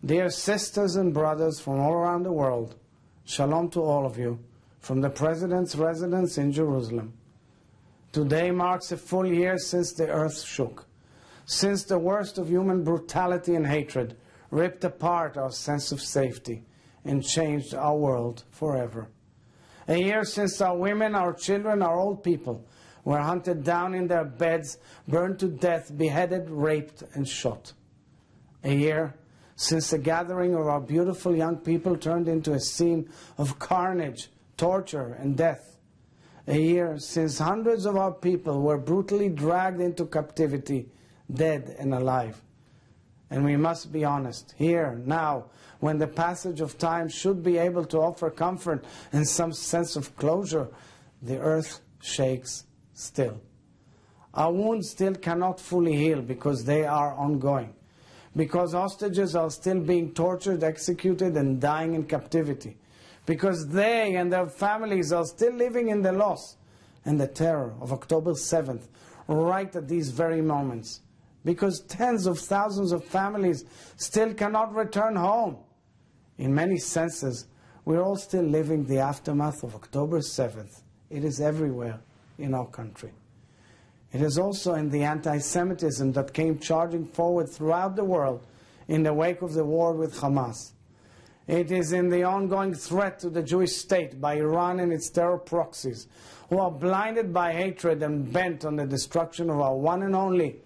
Dear sisters and brothers from all around the world, shalom to all of you from the President's residence in Jerusalem. Today marks a full year since the earth shook, since the worst of human brutality and hatred ripped apart our sense of safety and changed our world forever. A year since our women, our children, our old people were hunted down in their beds, burned to death, beheaded, raped, and shot. A year since the gathering of our beautiful young people turned into a scene of carnage, torture, and death. A year since hundreds of our people were brutally dragged into captivity, dead and alive. And we must be honest, here, now, when the passage of time should be able to offer comfort and some sense of closure, the earth shakes still. Our wounds still cannot fully heal because they are ongoing, because hostages are still being tortured, executed, and dying in captivity, because they and their families are still living in the loss and the terror of October 7th, right at these very moments, because tens of thousands of families still cannot return home. In many senses, we're all still living the aftermath of October 7th. It is everywhere in our country. It is also in the anti-Semitism that came charging forward throughout the world in the wake of the war with Hamás. It is in the ongoing threat to the Jewish state by Iran and its terror proxies, who are blinded by hatred and bent on the destruction of our one and only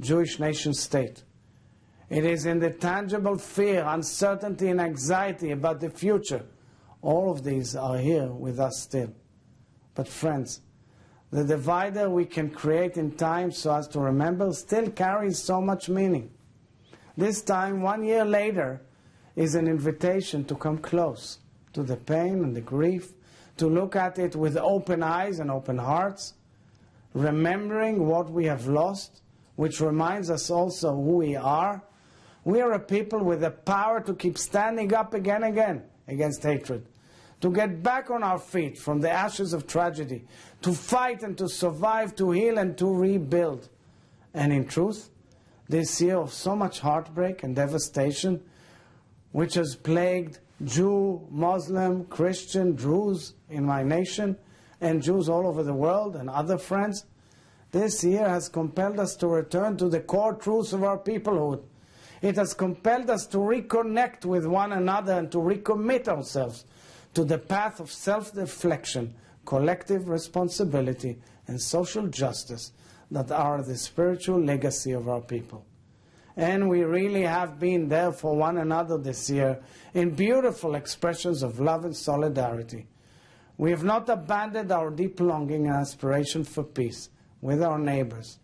Jewish nation state. It is in the tangible fear, uncertainty, and anxiety about the future. All of these are here with us still. But friends, the divider we can create in time so as to remember still carries so much meaning. This time, 1 year later, is an invitation to come close to the pain and the grief, to look at it with open eyes and open hearts, remembering what we have lost, which reminds us also who we are. We are a people with the power to keep standing up again and again against hatred, to get back on our feet from the ashes of tragedy, to fight and to survive, to heal and to rebuild. And in truth, this year of so much heartbreak and devastation, which has plagued Jew, Muslim, Christian, Druze in my nation, and Jews all over the world and other friends, this year has compelled us to return to the core truths of our peoplehood. It has compelled us to reconnect with one another and to recommit ourselves to the path of self-reflection, collective responsibility, and social justice that are the spiritual legacy of our people. And we really have been there for one another this year in beautiful expressions of love and solidarity. We have not abandoned our deep longing and aspiration for peace with our neighbors.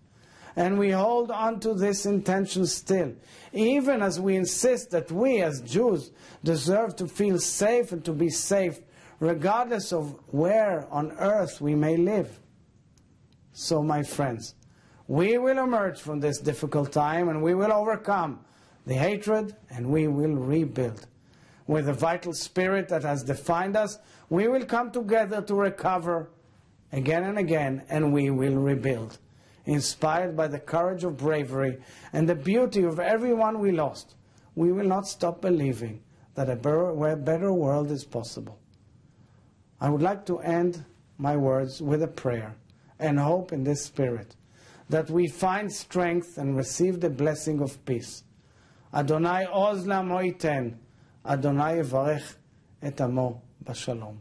And we hold on to this intention still, even as we insist that we as Jews deserve to feel safe and to be safe, regardless of where on earth we may live. So, my friends, we will emerge from this difficult time and we will overcome the hatred and we will rebuild. With the vital spirit that has defined us, we will come together to recover again and again, and we will rebuild. Inspired by the courage of bravery and the beauty of everyone we lost, we will not stop believing that a better world is possible. I would like to end my words with a prayer and hope in this spirit, that we find strength and receive the blessing of peace. Adonai oz la'amo yiten, Adonai yevarech et amo b'shalom.